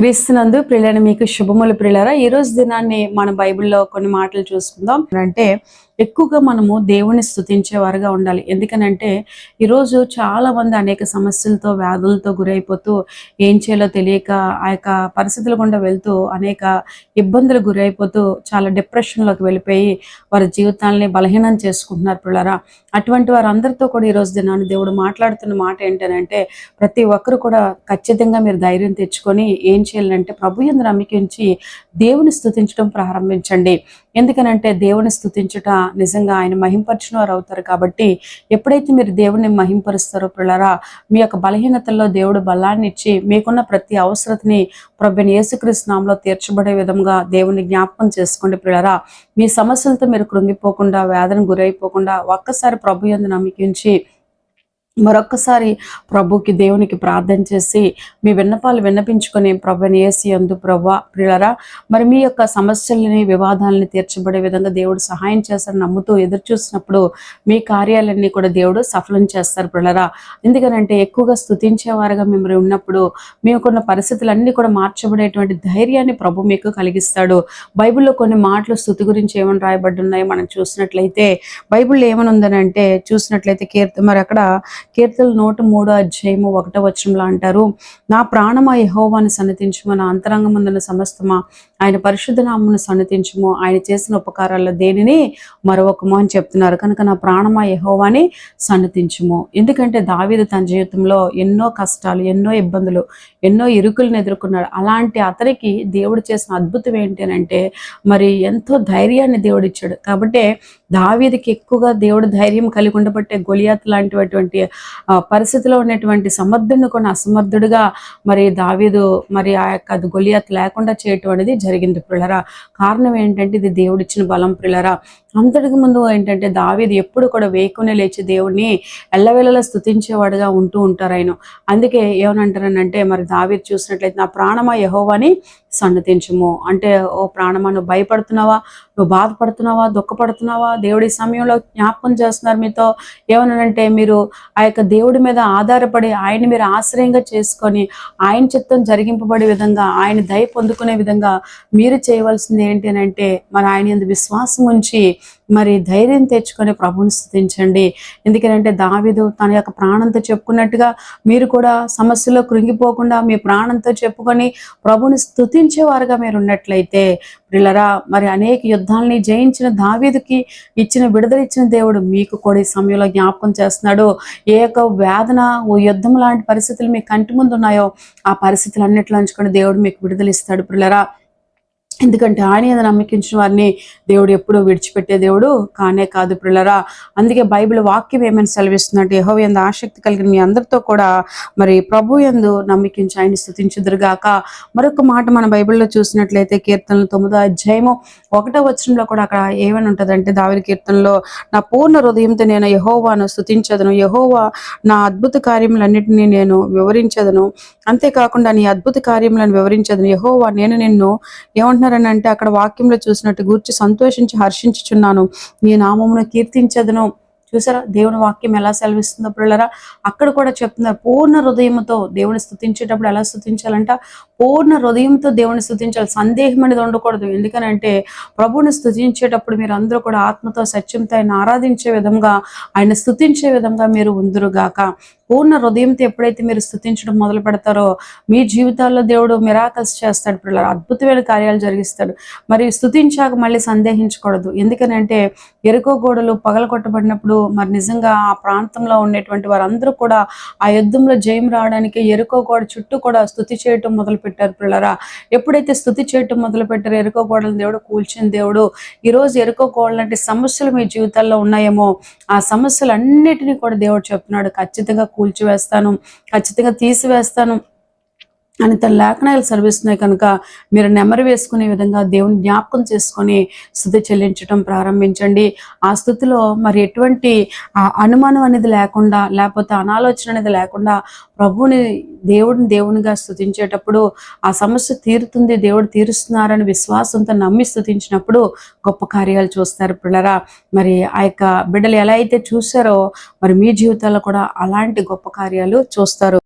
క్రీస్తునందు ప్రియులైన మీకు శుభములు ప్రియులారా. ఈ రోజు దినాన్ని మన బైబిల్లో కొన్ని మాటలు చూసుకుందాం. అంటే ఎక్కువగా మనము దేవుని స్తుతించేవారుగా ఉండాలి. ఎందుకనంటే ఈరోజు చాలా మంది అనేక సమస్యలతో వ్యాధులతో గురైపోతూ ఏం చేయాలో తెలియక ఆ యొక్క పరిస్థితుల గుండా వెళ్తూ అనేక ఇబ్బందులు గురైపోతూ చాలా డిప్రెషన్లోకి వెళ్ళిపోయి వారి జీవితాలని బలహీనం చేసుకుంటున్నారు ప్రియులారా. అటువంటి వారందరితో కూడా ఈరోజు దినాన్ని దేవుడు మాట్లాడుతున్న మాట ఏంటంటే ప్రతి ఒక్కరు కూడా ఖచ్చితంగా మీరు ధైర్యం తెచ్చుకొని ఏం చేయాలంటే ప్రభు యందు నమ్మిక ఉంచి దేవుని స్తుతించడం ప్రారంభించండి. ఎందుకనంటే దేవుని స్తుతించుట నిజంగా ఆయన మహింపరిచిన వారు అవుతారు. కాబట్టి ఎప్పుడైతే మీరు దేవుని మహింపరుస్తారో ప్రియులారా, మీ యొక్క బలహీనతల్లో దేవుడు బలాన్ని ఇచ్చి మీకున్న ప్రతి అవసరతని ప్రభువైన యేసుక్రీస్తు నామములో తీర్చబడే విధంగా దేవుని జ్ఞాపకం చేసుకోండి ప్రియులారా. మీ సమస్యలతో మీరు కృంగిపోకుండా వేదన గురైపోకుండా ఒక్కసారి ప్రభు యందు నమ్మిక ఉంచి మరొక్కసారి ప్రభుకి దేవునికి ప్రార్థన చేసి మీ విన్నపాలు విన్నపించుకొని ప్రభుని యేసు యందు ప్రభువా ప్రియులారా, మరి మీ యొక్క సమస్యలని వివాదాలని తీర్చబడే విధంగా దేవుడు సహాయం చేస్తారని నమ్ముతూ ఎదురు చూసినప్పుడు మీ కార్యాలన్నీ కూడా దేవుడు సఫలం చేస్తారు ప్రియులారా. ఎందుకనంటే ఎక్కువగా స్తుతించేవారుగా మిమ్మల్ని ఉన్నప్పుడు మీకున్న పరిస్థితులన్నీ కూడా మార్చబడేటువంటి ధైర్యాన్ని ప్రభు మీకు కలిగిస్తాడు. బైబిల్లో కొన్ని మాటలు స్తుతి గురించి ఏమని రాయబడి ఉన్నాయో మనం చూసినట్లయితే బైబిల్లో ఏమని ఉందనంటే చూసినట్లయితే మరి అక్కడ కీర్తనలు 103:1 అంటారు, నా ప్రాణమా యెహోవాను సన్నతించుము, నా అంతరంగమందున సమస్తమా ఆయన పరిశుద్ధ నామమును సన్నతించుము, ఆయన చేసిన ఉపకారాల్లో దేనిని మరొకము అని చెప్తున్నారు. కనుక నా ప్రాణమా యెహోవాని సన్నతించుము. ఎందుకంటే దావీదు తన జీవితంలో ఎన్నో కష్టాలు, ఎన్నో ఇబ్బందులు, ఎన్నో ఇరుకులను ఎదుర్కొన్నాడు. అలాంటి అతనికి దేవుడు చేసిన అద్భుతం ఏంటి అంటే మరి ఎంతో ధైర్యాన్ని దేవుడు ఇచ్చాడు. కాబట్టి దావీదుకి ఎక్కువగా దేవుడు ధైర్యం కలిగి ఉండబట్టే గొలియాతు లాంటిటువంటి పరిస్థితిలో ఉన్నటువంటి సమర్థుడిని కొన్ని అసమర్థుడిగా మరి దావీదు మరి ఆ యొక్క గొలియాతు లేకుండా చేయటం అనేది జరిగింది ప్రియులారా. కారణం ఏంటంటే ఇది దేవుడిచ్చిన బలం ప్రియులారా. అంతటికి ముందు ఏంటంటే దావీదు ఎప్పుడు కూడా వేకునే లేచి దేవుడిని ఎల్లవేళలా స్తుతించేవాడుగా ఉంటూ ఉంటారు ఆయన. అందుకే ఏమనంటారనంటే మరి దావీదు చూసినట్లయితే నా ప్రాణమా యెహోవాని సన్నతించుము అంటే, ఓ ప్రాణమా నువ్వు భయపడుతున్నావా, నువ్వు బాధపడుతున్నావా, దుఃఖపడుతున్నావా, దేవుడి సమయంలో జ్ఞాపకం చేస్తున్నారు మీతో. ఏమనంటే మీరు ఆ యొక్క దేవుడి మీద ఆధారపడి ఆయన మీరు ఆశ్రయంగా చేసుకొని ఆయన చిత్తం జరిగింపబడే విధంగా ఆయన దయ పొందుకునే విధంగా మీరు చేయవలసింది ఏంటి అంటే మరి ఆయన యందు విశ్వాసం ఉంచి మరి ధైర్యం తెచ్చుకొని ప్రభుని స్తుతించండి. ఎందుకంటే దావీదు తన యొక్క ప్రాణంతో చెప్పుకున్నట్టుగా మీరు కూడా సమస్యలో కృంగిపోకుండా మీ ప్రాణంతో చెప్పుకొని ప్రభుని స్తుతించేవారుగా మీరు ఉన్నట్లయితే ప్రియులారా, మరి అనేక యుద్ధాలని జయించిన దావీదుకి ఇచ్చిన విడుదల ఇచ్చిన దేవుడు మీకు కూడా ఈ సమయంలో జ్ఞాపకం చేస్తున్నాడు. ఏ యొక్క వేదన ఓ యుద్ధం లాంటి పరిస్థితులు మీ కంటి ముందు ఉన్నాయో ఆ పరిస్థితులు అన్నిట్లో ఉంచుకొని దేవుడు మీకు విడుదల ఇస్తాడు ప్రియులారా. ఎందుకంటే ఆయన మీద నమ్మకించిన వారిని దేవుడు ఎప్పుడూ విడిచిపెట్టే దేవుడు కానే కాదు ప్రియులారా. అందుకే బైబిల్ వాక్యం ఏమైనా సెలవిస్తుందంటే యెహోవా యందు ఆసక్తి కలిగిన మీ అందరితో కూడా మరి ప్రభు యందు నమ్మకించి ఆయన స్తుతించుదురుగాక. మరొక మాట మన బైబిల్లో చూసినట్లయితే కీర్తనలు 9:1 కూడా అక్కడ ఏమని ఉంటుందంటే దావీదు కీర్తనలో నా పూర్ణ హృదయంతో నేను యెహోవాను స్తుతించదను, యెహోవా నా అద్భుత కార్యములన్నిటినీ నేను వివరించదను, అంతేకాకుండా నీ అద్భుత కార్యములను వివరించదను. యెహోవా నేను నిన్ను ఏమంటున్నారని అంటే అక్కడ వాక్యంలో చూసినట్టు గూర్చి సంతోషించి హర్షించుచున్నాను, నీ నామమును కీర్తించదను. చూసారా దేవుని వాక్యం ఎలా సెలవిస్తుందో ప్రియులారా. అక్కడ కూడా చెప్తున్నారు పూర్ణ హృదయంతో దేవుని స్తుతించేటప్పుడు ఎలా స్తుతించాలంట, పూర్ణ హృదయంతో దేవుని స్తుతించాలి, సందేహం అనేది ఉండకూడదు. ఎందుకనంటే ప్రభువుని స్తుతించేటప్పుడు మీరు అందరూ కూడా ఆత్మతో సత్యంతో ఆయన ఆరాధించే విధంగా ఆయన స్తుతించే విధంగా మీరు ఉందురుగాక. పూర్ణ హృదయంతో ఎప్పుడైతే మీరు స్తుతించడం మొదలు పెడతారో మీ జీవితాల్లో దేవుడు మిరాకల్స్ చేస్తాడు ప్రియులారా, అద్భుతమైన కార్యాలు జరిగిస్తాడు. మరి స్తుతించాక మళ్ళీ సందేహించకూడదు. ఎందుకనంటే ఎరుకో గోడలు పగలగొట్టబడినప్పుడు మరి నిజంగా ఆ ప్రాంతంలో ఉండేటువంటి వారందరూ కూడా ఆ యుద్ధంలో జయం రావడానికి ఎరుకో గోడ చుట్టూ కూడా స్తుతి చేయటం మొదలు పెట్టారు ప్రియులారా. ఎప్పుడైతే స్తుతి చేయటం మొదలు పెట్టారో ఎరుకో గోడలను దేవుడు కూల్చిన దేవుడు. ఈరోజు ఎరుకో గోడ లాంటి సమస్యలు మీ జీవితాల్లో ఉన్నాయేమో ఆ సమస్యలన్నిటినీ కూడా దేవుడు చెప్తున్నాడు, ఖచ్చితంగా కూల్చివేస్తాను, ఖచ్చితంగా తీసివేస్తాను అని తన లేఖనాలు సెలవిస్తున్నాయి. కనుక మీరు నెమరు వేసుకునే విధంగా దేవుని జ్ఞాపకం చేసుకొని స్తుతి చెల్లించడం ప్రారంభించండి. ఆ స్థుతిలో మరి ఎటువంటి అనుమానం అనేది లేకుండా, లేకపోతే అనాలోచన అనేది లేకుండా ప్రభువుని దేవునిగా స్తుతించేటప్పుడు ఆ సమస్య తీరుతుంది, దేవుడు తీరుస్తున్నారని విశ్వాసంతో నమ్మి స్తుతించినప్పుడు గొప్ప కార్యాలు చూస్తారు పిల్లరా. మరి ఆ యొక్క బిడ్డలు ఎలా అయితే చూసారో మరి మీ జీవితాల్లో కూడా అలాంటి గొప్ప కార్యాలు చూస్తారు.